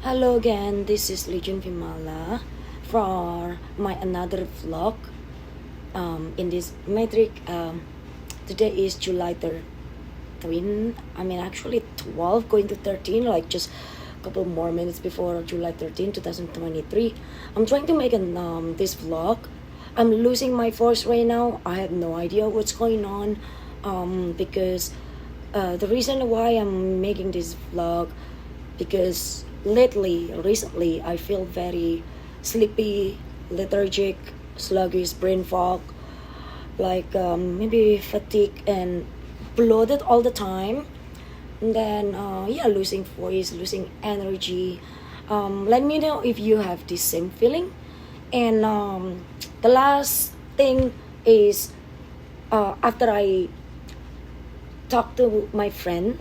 Hello again, this is Legion Vimala for my another vlog. In this metric, today is July 13. Actually 12, going to 13, like just a couple more minutes before July 13, 2023. I'm trying to make this vlog. I'm losing my voice right now. I have no idea what's going on. Because the reason why I'm making this vlog because recently, I feel very sleepy, lethargic, sluggish, brain fog, like maybe fatigue and bloated all the time. And then, losing voice, losing energy. Let me know if you have the same feeling. And the last thing is after I talked to my friend,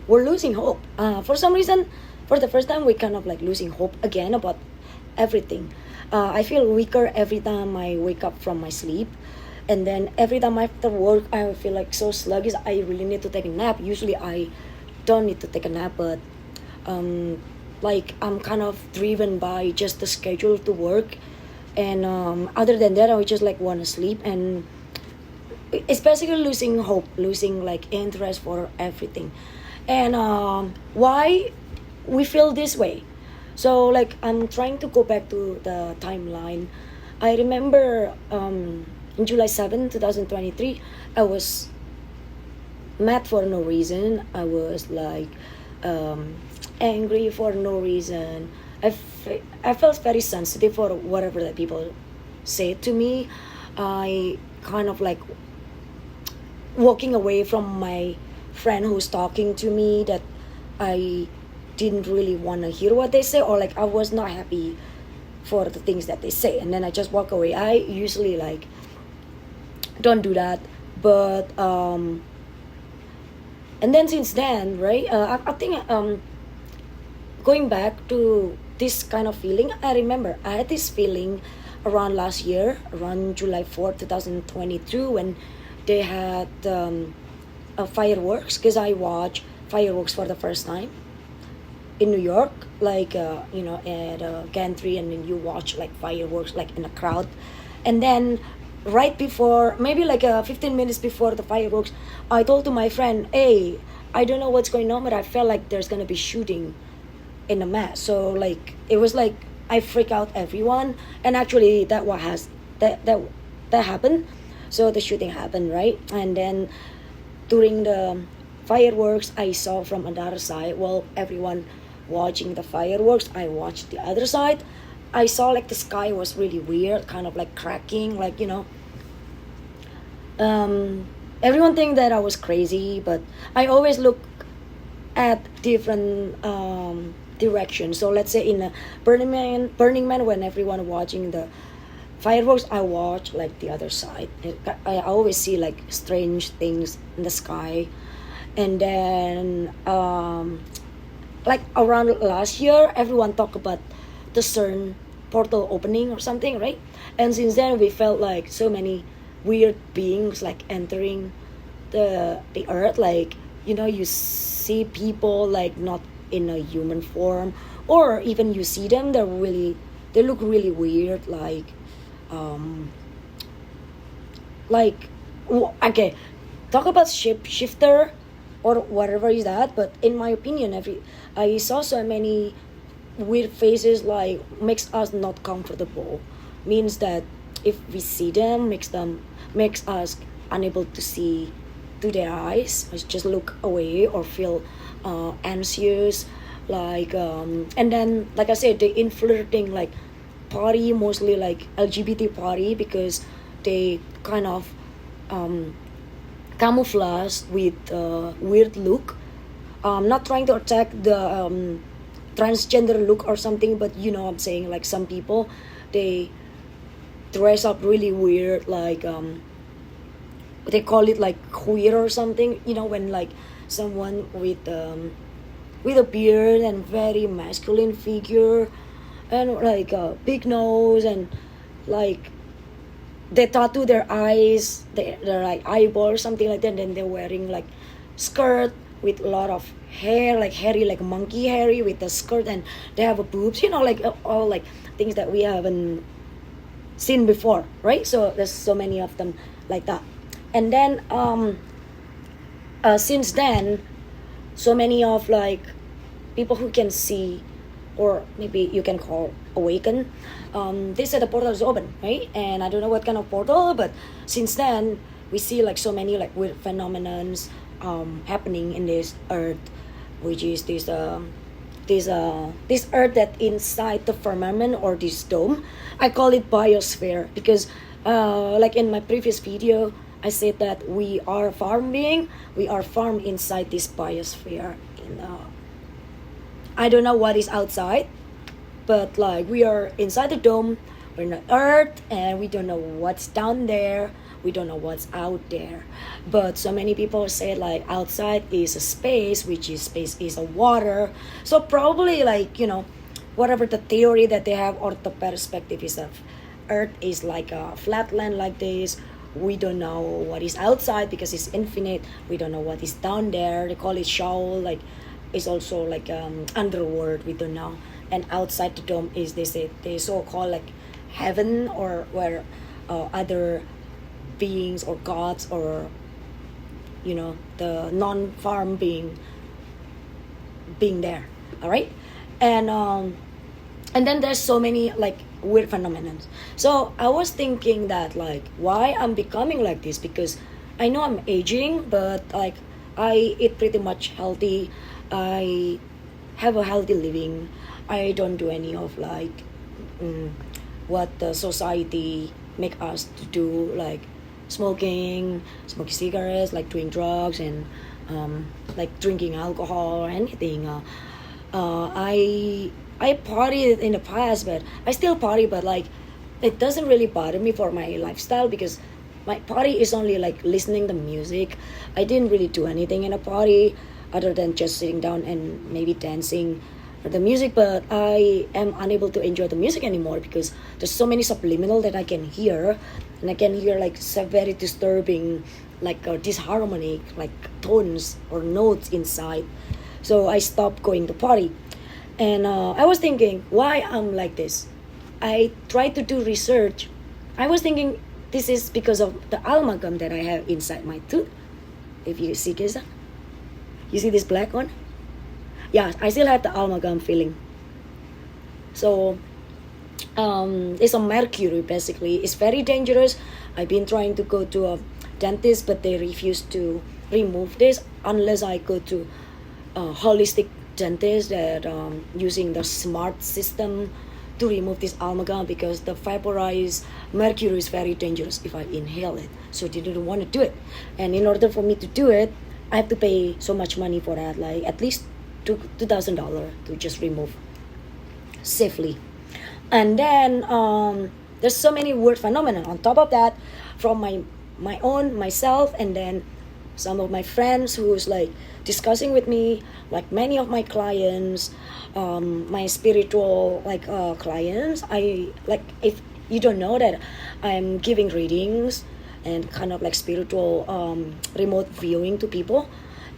we're losing hope. For some reason, for the first time, we kind of like losing hope again about everything. I feel weaker every time I wake up from my sleep. And then every time after work, I feel like so sluggish. I really need to take a nap. Usually, I don't need to take a nap, but like I'm kind of driven by just the schedule to work. And other than that, I would just like want to sleep and it's basically losing hope, losing like interest for everything. And why we feel this way? So like I'm trying to go back to the timeline. I remember in July 7, 2023, I was mad for no reason. I was like angry for no reason. I felt very sensitive for whatever that people say to me. I kind of like walking away from my friend who's talking to me that I didn't really want to hear what they say, or like I was not happy for the things that they say, and then I just walk away. I usually like don't do that, but and then since then, right, I think going back to this kind of feeling, I remember I had this feeling around last year, around July 4th, 2022, when they had fireworks, because I watched fireworks for the first time in New York, like at gantry, and then you watch like fireworks like in a crowd. And then right before, maybe like 15 minutes before the fireworks, I told to my friend, hey, I don't know what's going on, but I felt like there's gonna be shooting in a mass. So like it was like I freak out everyone, and actually that happened. So the shooting happened, right? And then during the fireworks, I saw from another side. Well, everyone watching the fireworks, I watched the other side. I saw like the sky was really weird, kind of like cracking, like everyone think that I was crazy, but I always look at different directions. So let's say in a Burning Man, when everyone watching the fireworks, I watch like the other side. I always see like strange things in the sky. And then like around last year, everyone talked about the CERN portal opening or something, right? And since then we felt like so many weird beings like entering the earth, like you see people like not in a human form, or even you see them, they look really weird, um like okay, talk about shifter or whatever is that, but in my opinion, I saw so many weird faces, like makes us not comfortable, means that if we see them, makes us unable to see to their eyes, just look away or feel anxious, like and then like I said, they in flirting like party, mostly like LGBT party, because they kind of camouflage with weird look. Not trying to attack the transgender look or something, but I'm saying like some people, they dress up really weird, like they call it like queer or something, when like someone with a beard and very masculine figure, and like a big nose, and like they tattoo their eyes, their like eyeball or something like that. And then they're wearing like skirt with a lot of hair like hairy, like monkey hairy with the skirt, and they have a boobs, like all like things that we haven't seen before, right? So there's so many of them like that. And then since then, so many of like people who can see, or maybe you can call awaken, they said the portal is open, right? And I don't know what kind of portal, but since then we see like so many like weird phenomenons happening in this earth, which is this earth that inside the firmament or this dome. I call it biosphere because like in my previous video I said that we are farm being, we are farm inside this biosphere. I don't know what is outside, but like we are inside the dome, we're in the earth, and we don't know what's down there, we don't know what's out there. But so many people say like outside is a space, which is space is a water. So probably like whatever the theory that they have or the perspective is of earth is like a flat land like this. We don't know what is outside because it's infinite. We don't know what is down there. They call it Sheol, like it's also like underworld. We don't know. And outside the dome is they so-called like heaven, or where other beings or gods or the non-farm being there. All right. And then there's so many like weird phenomena. So I was thinking that like why I'm becoming like this, because I know I'm aging, but like I eat pretty much healthy, I have a healthy living, I don't do any of like what the society make us to do, like smoking cigarettes, like doing drugs, and like drinking alcohol or anything. I partied in the past, but I still party, but like it doesn't really bother me for my lifestyle, because my party is only like listening to music. I didn't really do anything in a party other than just sitting down and maybe dancing for the music, but I am unable to enjoy the music anymore because there's so many subliminal that I can hear, and I can hear like some very disturbing, like disharmonic, like tones or notes inside. So I stopped going to party. And I was thinking why I'm like this. I tried to do research. I was thinking this is because of the amalgam that I have inside my tooth. If you see this, you see this black one? Yeah, I still have the amalgam feeling. So it's a mercury basically. It's very dangerous. I've been trying to go to a dentist, but they refuse to remove this unless I go to a holistic dentist that using the smart system to remove this amalgam, because the vaporized mercury is very dangerous if I inhale it. So they didn't want to do it, and in order for me to do it, I have to pay so much money for that, like at least $2,000 to just remove safely. And then there's so many weird phenomena on top of that from my own myself, and then some of my friends who's like discussing with me, like many of my clients, my spiritual like clients. I like, if you don't know that I'm giving readings and kind of like spiritual remote viewing to people,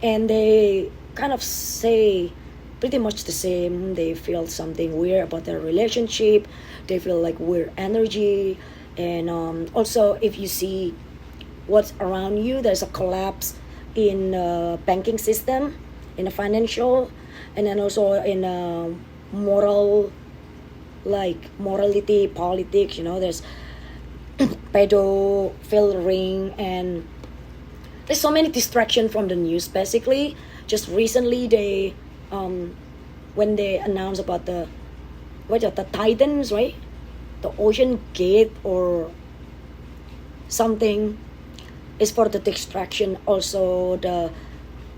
and they kind of say pretty much the same. They feel something weird about their relationship, they feel like weird energy, and also if you see what's around you, there's a collapse in the banking system, in the financial, and then also in moral, like morality, politics. There's pedophile ring, and there's so many distraction from the news. Basically, just recently they when they announced about the Titans, right? The Ocean Gate or something is for the distraction. Also the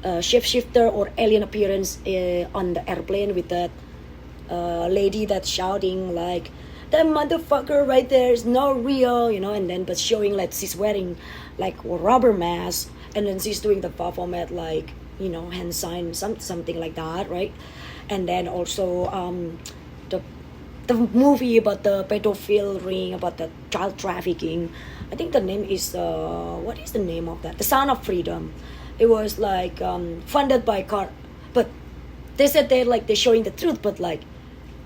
shapeshifter or alien appearance on the airplane with that lady that's shouting like, that motherfucker right there is not real, and then but showing like she's wearing like a rubber mask, and then she's doing the performance like hand sign, something like that, right? And then also the movie about the pedophile ring, about the child trafficking. I think the name is what is the name of that? The Sound of Freedom. It was like funded by but they said they're showing the truth, but like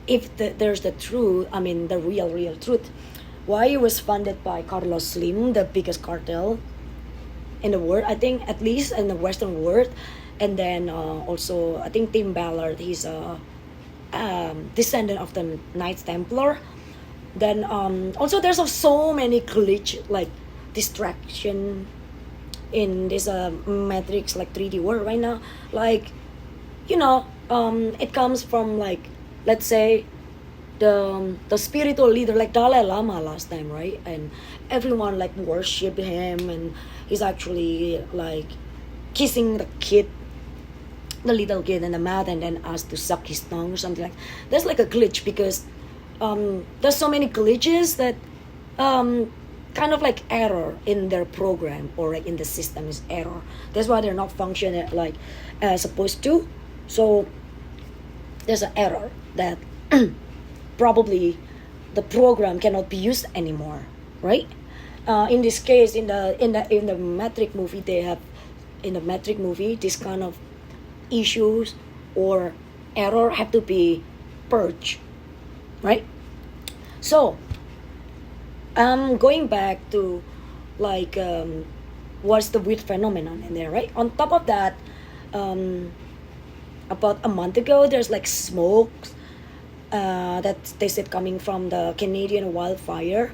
if there's the truth, I mean the real truth, why it was funded by Carlos Slim, the biggest cartel in the world, I think, at least in the Western world. And then also I think Tim Ballard, he's a descendant of the Knights Templar. Then also there's so many glitch, like distraction in this matrix, like 3D world right now. Like, you know, it comes from, like, let's say the spiritual leader like Dalai Lama last time, right? And everyone like worship him, and he's actually like kissing the little kid in the mouth, and then asked to suck his tongue or something like. That's like a glitch, because there's so many glitches that kind of like error in their program, or like in the system is error. That's why they're not functioning like supposed to. So there's an error that probably the program cannot be used anymore, right? In this case, in the Matrix movie, they have, in the Matrix movie, this kind of issues or error have to be purged, right? So going back to like what's the weird phenomenon in there, right? On top of that, about a month ago, there's like smoke that they said coming from the Canadian wildfire.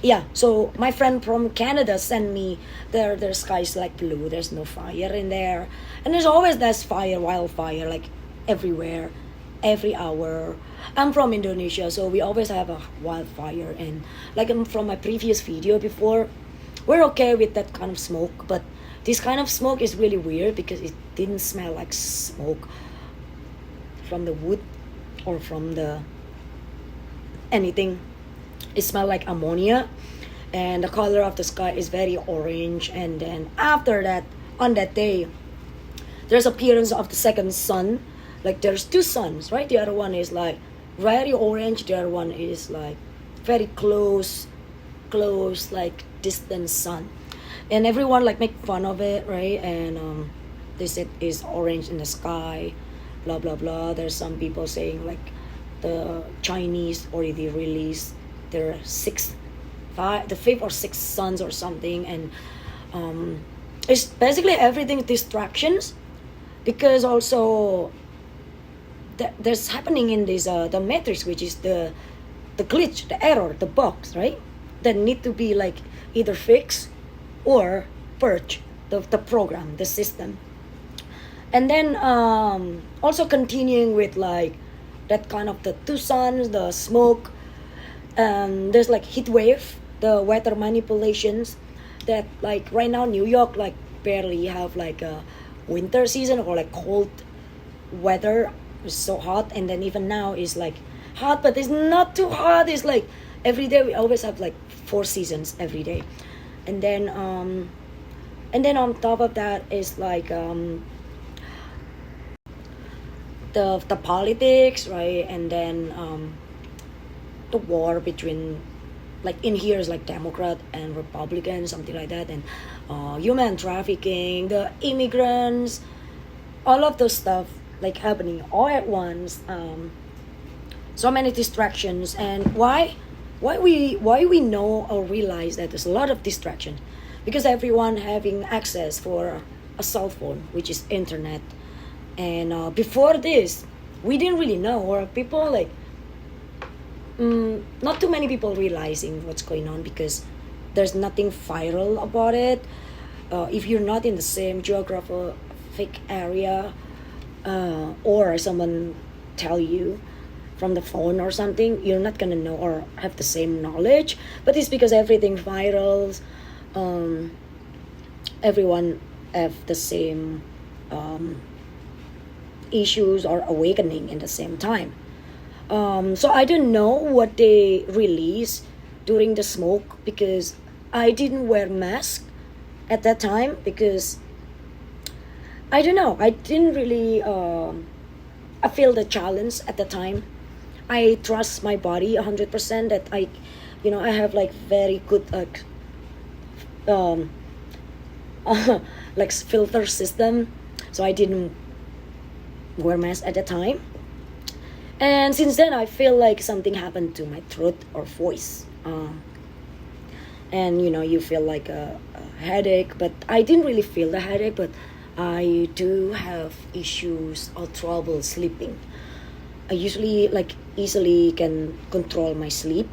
Yeah, so my friend from Canada sent me their sky's like blue, there's no fire in there, and there's always this wildfire like everywhere, every hour. I'm from Indonesia, so we always have a wildfire, and like from my previous video before, we're okay with that kind of smoke, but this kind of smoke is really weird because it didn't smell like smoke from the wood or from the anything. It smelled like ammonia, and the color of the sky is very orange. And then after that, on that day, there's appearance of the second sun. Like there's two suns, right? The other one is like very orange, the other one is like very close like distant sun, and everyone like make fun of it, right? And they said it's orange in the sky, blah blah blah. There's some people saying like the Chinese already released their the fifth or sixth suns or something, and it's basically everything distractions, because also there's happening in this the matrix, which is the glitch, the error, the bugs, right? That need to be like either fixed or purge the program, the system. And then also continuing with like that kind of the two suns, the smoke, there's like heat wave, the weather manipulations, that like right now New York like barely have like a winter season or like cold weather. It's so hot, and then even now is like hot, but it's not too hot. It's like every day we always have like 4 seasons every day. And then on top of that is like the politics, right? And then the war between, like in here is like Democrat and Republican, something like that, and human trafficking, the immigrants, all of those stuff like happening all at once. So many distractions. And why we know or realize that there's a lot of distraction, because everyone having access for a cell phone, which is internet. And before this, we didn't really know, or people like not too many people realizing what's going on, because there's nothing viral about it. If you're not in the same geographic area, or someone tell you from the phone or something, you're not gonna know or have the same knowledge. But it's because everything virals, everyone have the same issues or awakening in the same time. So I don't know what they release during the smoke, because I didn't wear mask at that time, because I don't know, I didn't really I feel the challenge at the time. I trust my body 100% that I have like very good like filter system, so I didn't wear mask at the time. And since then, I feel like something happened to my throat or voice. And you feel like a headache, but I didn't really feel the headache, but I do have issues or trouble sleeping. I usually like easily can control my sleep,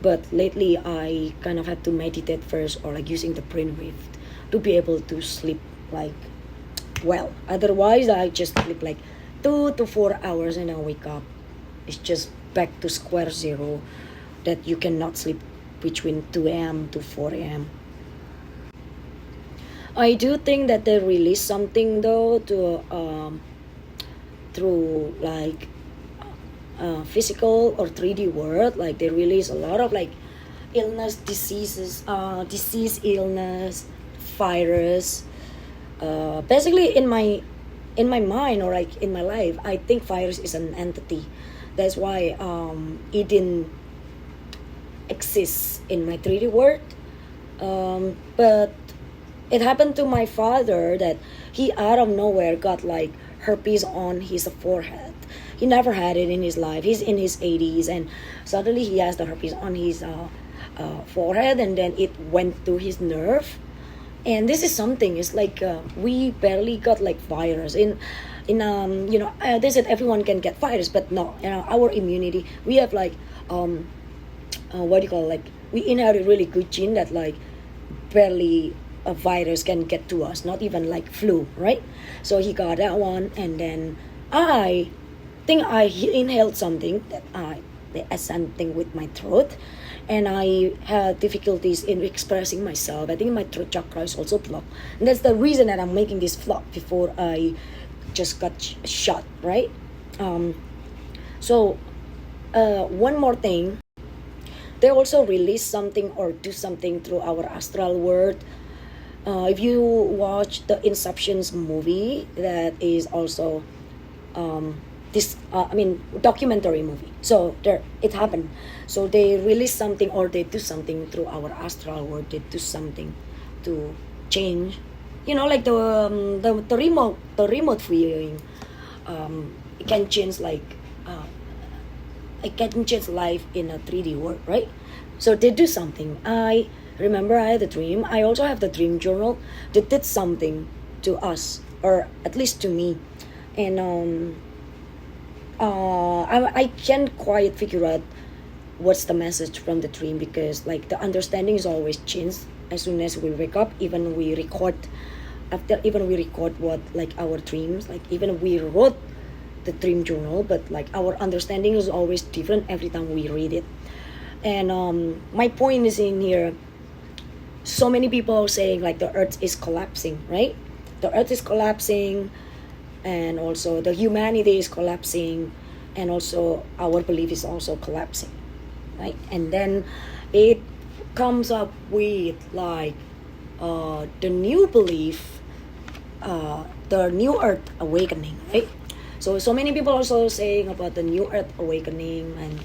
but lately I kind of had to meditate first or like using the brainwave to be able to sleep like well. Otherwise, I just sleep like 2 to 4 hours and I wake up. It's just back to square zero that you cannot sleep between 2 a.m. to 4 a.m. I do think that they release something though to through like physical or 3D world. Like they release a lot of like illness, diseases, illness, virus. Basically, in my mind or like in my life, I think virus is an entity. That's why it didn't exist in my 3D world. But it happened to my father that he out of nowhere got like herpes on his forehead. He never had it in his life. He's in his 80s and suddenly he has the herpes on his forehead, and then it went to his nerve. And this is something, it's like we barely got like virus they said everyone can get virus, but no, our immunity, we have like what do you call, like we inherit really good gene that like barely a virus can get to us, not even like flu, right? So he got that one, and then I think I inhaled something that I had something with my throat, and I had difficulties in expressing myself. I think my throat chakra is also blocked, and that's the reason that I'm making this vlog before I just got shot, right? So one more thing, they also release something or do something through our astral world. If you watch the Inception's movie, that is also documentary movie. So there, it happened. So they release something or they do something through our astral world. They do something to change, like the remote viewing. It can change like it can change life in a 3D world, right? So they do something. I remember I had a dream. I also have the dream journal. They did something to us, or at least to me, and I can't quite figure out what's the message from the dream, because like the understanding is always changed as soon as we wake up. Even we record what like our dreams, like even we wrote the dream journal, but like our understanding is always different every time we read it. And my point is in here, so many people are saying like the earth is collapsing, right? The earth is collapsing, and also the humanity is collapsing, and also our belief is also collapsing, right? And then it comes up with like the new belief, the new earth awakening, right? So many people also saying about the new earth awakening, and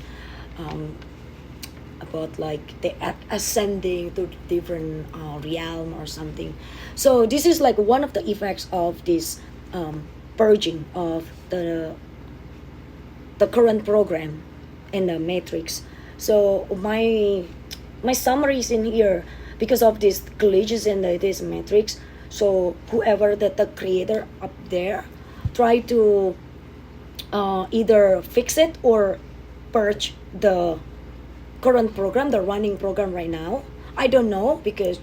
about like the ascending to different realm or something. So this is like one of the effects of this purging of the current program in the matrix. So my summary is in here because of these glitches in this matrix. So whoever the creator up there try to either fix it or purge the current program, the running program right now. I don't know, because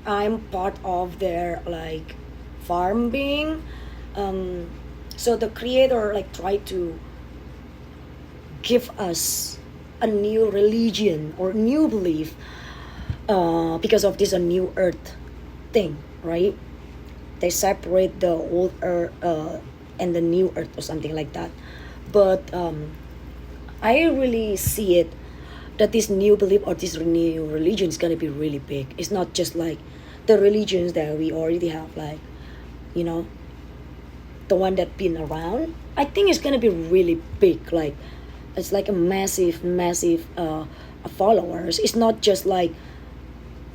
I'm part of their like farm being. So the creator like tried to give us a new religion or new belief because of this a new earth thing, right? They separate the old earth and the new earth or something like that. But I really see it that this new belief or this new religion is going to be really big. It's not just like the religions that we already have, like the one that been around. I think it's going to be really big. Like it's like a massive followers. It's not just like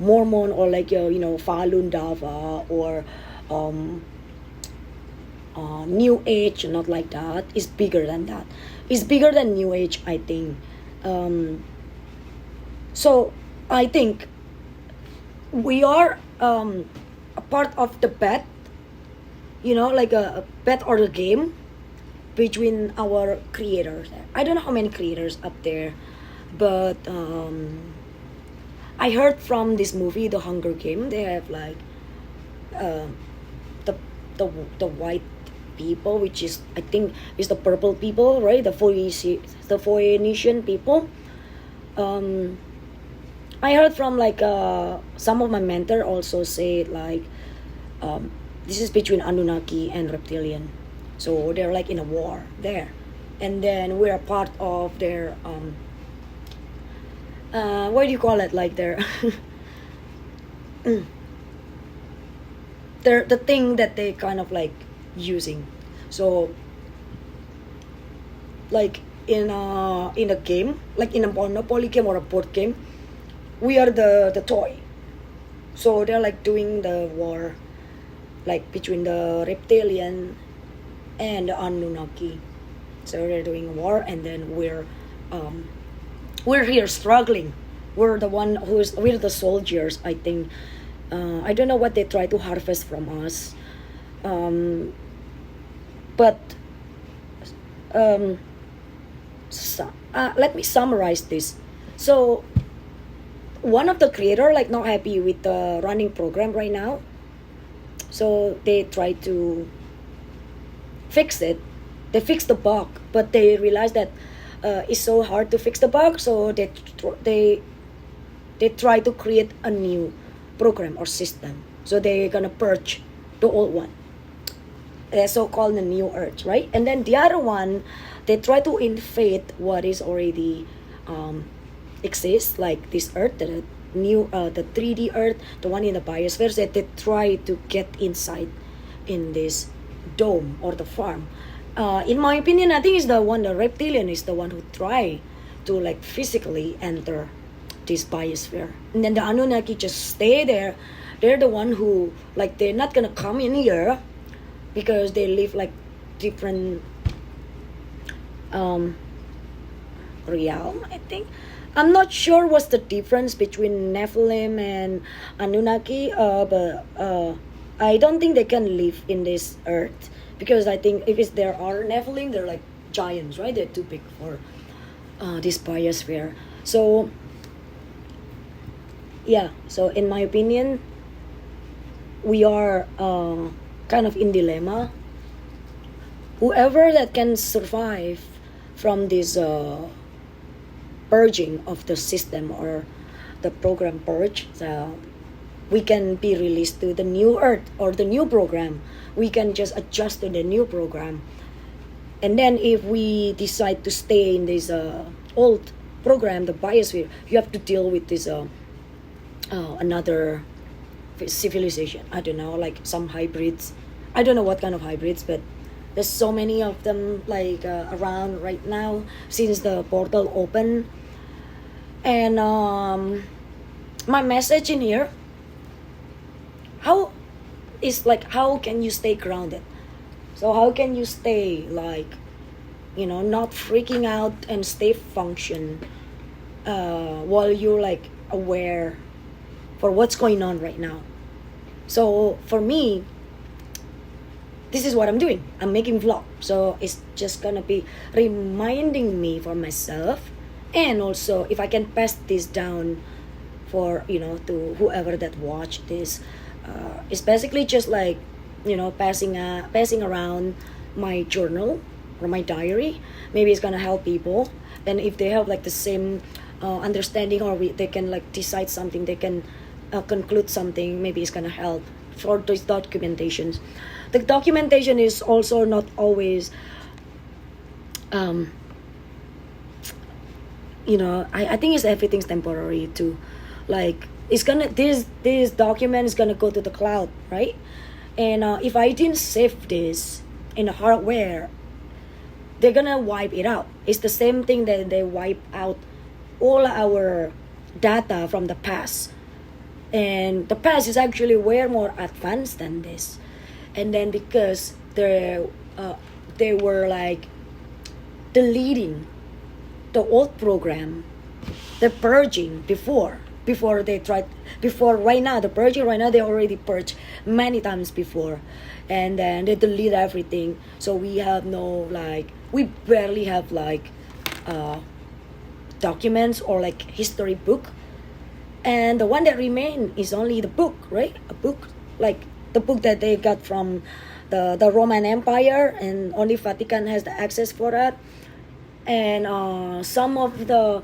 Mormon or like Falun Dafa or new age, not like that. It's bigger than that. It's bigger than new age, I think. So I think we are a part of the bet, like a bet or a game between our creators. I don't know how many creators up there, but I heard from this movie, The Hunger Game, they have like uh, the the white people, which is, I think, is the purple people, right? The Phoenician people. I heard from like some of my mentor also say like this is between Anunnaki and reptilian, so they're like in a war there, and then we're part of their what do you call it, like their they're the thing that they kind of like using. So like in a game, like in a Monopoly game or a board game, we are the toy. So they're like doing the war, like between the reptilian and the Anunnaki. So they're doing war, and then we're here struggling. We're the soldiers, I think. I don't know what they try to harvest from us, but let me summarize this. So one of the creator like not happy with the running program right now, so they try to fix it. They fix the bug, but they realize that it's so hard to fix the bug, so they try to create a new program or system. So they're gonna purge the old one. That's so-called the new earth, right? And then the other one, they try to invade what is already exists, like this earth, the 3D earth, the one in the biosphere. That they try to get inside in this dome or the farm. In my opinion, I think the reptilian is the one who try to like physically enter this biosphere, and then the Anunnaki just stay there. They're the one who like they're not gonna come in here because they live like different realm, I think. I'm not sure what's the difference between Nephilim and Anunnaki, but I don't think they can live in this earth, because I think if there are Nephilim, they're like giants, right? They're too big for this biosphere. So yeah, so in my opinion, we are kind of in dilemma. Whoever that can survive from this purging of the system or the program purge, so we can be released to the new earth or the new program. We can just adjust to the new program. And then if we decide to stay in this old program, the biosphere, you have to deal with this another civilization. I don't know, like some hybrids. I don't know what kind of hybrids, but there's so many of them like around right now since the portal open. And my message in here, how can you stay grounded? So how can you stay like, not freaking out and stay function while you're like aware for what's going on right now? So for me, this is what I'm doing. I'm making vlog. So it's just gonna be reminding me for myself, and also if I can pass this down for to whoever that watch this, it's basically just like passing around my journal or my diary. Maybe it's gonna help people, and if they have like the same understanding, or they can like decide something, they can conclude something, maybe it's gonna help for those documentations. The documentation is also not always I think everything's temporary too. Like it's gonna this document is gonna go to the cloud, right? And if I didn't save this in the hardware, they're gonna wipe it out. It's the same thing that they wipe out all our data from the past, and the past is actually way more advanced than this. And then because they uh, they were like deleting the old program, the purging before they tried, before right now the purging right now they already purged many times before, and then they delete everything. So we have no, like, we barely have like documents or like history book, and the one that remain is only the book, right? A book, like the book that they got from the Roman Empire, and only Vatican has the access for that. And some of the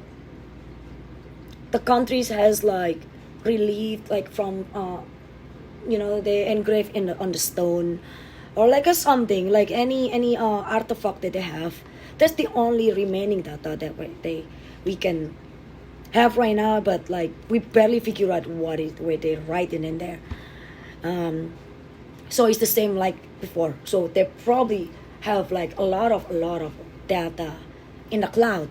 countries has like relieved like from they engrave in on the stone, or like a something like any artifact that they have. That's the only remaining data that we can have right now, but like we barely figure out what is where they're writing in there. So it's the same like before, so they probably have like a lot of data in the cloud,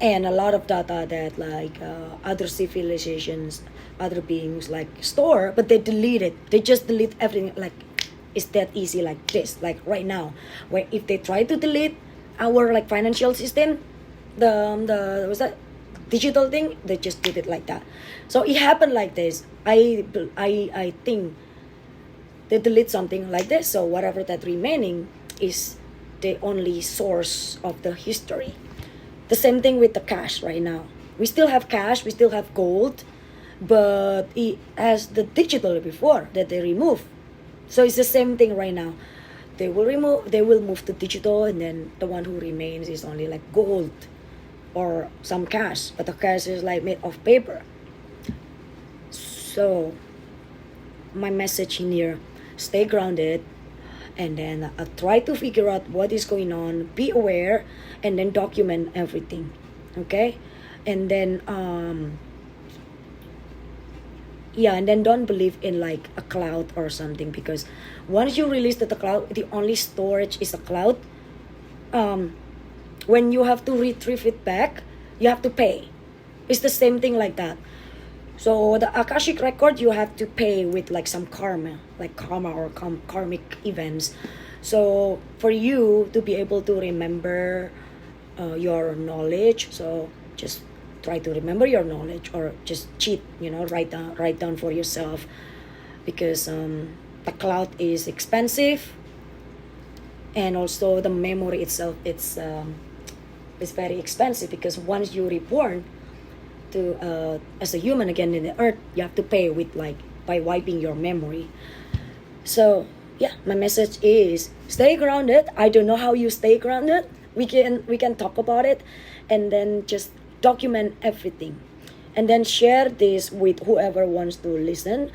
and a lot of data that like other civilizations, other beings like store, but they delete it. They just delete everything. Like it's that easy, like this, like right now, where if they try to delete our like financial system, the what's that digital thing, they just did it like that. So it happened like this. I think they delete something like this, so whatever that remaining is the only source of the history. The same thing with the cash right now. We still have cash, we still have gold, but it has the digital before that they remove. So it's the same thing right now. They will move to digital, and then the one who remains is only like gold or some cash, but the cash is like made of paper. So my message in here, stay grounded, and then try to figure out what is going on, be aware, and then document everything, okay? And then and then don't believe in like a cloud or something, because once you release the cloud, the only storage is a cloud. When you have to retrieve it back, you have to pay. It's the same thing like that. So the Akashic record, you have to pay with like some karma or karmic events. So for you to be able to remember your knowledge, so just try to remember your knowledge, or just cheat, write down for yourself, because the cloud is expensive, and also the memory itself, it's very expensive, because once you reborn to as a human again in the earth, you have to pay with like by wiping your memory. So yeah, my message is stay grounded. I don't know how you stay grounded. We can talk about it, and then just document everything, and then share this with whoever wants to listen.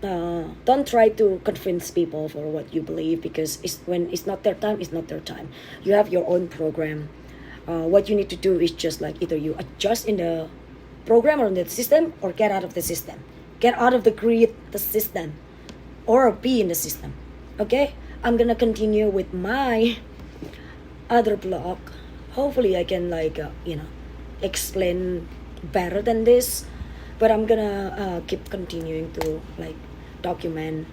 Don't try to convince people for what you believe, because when it's not their time, it's not their time. You have your own program. What you need to do is just like either you adjust in the program or in the system, or get out of the system. Get out of the system, or be in the system. Okay? I'm gonna continue with my other blog. Hopefully I can like explain better than this, but I'm gonna keep continuing to like document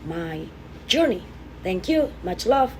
my journey. Thank you. Much love.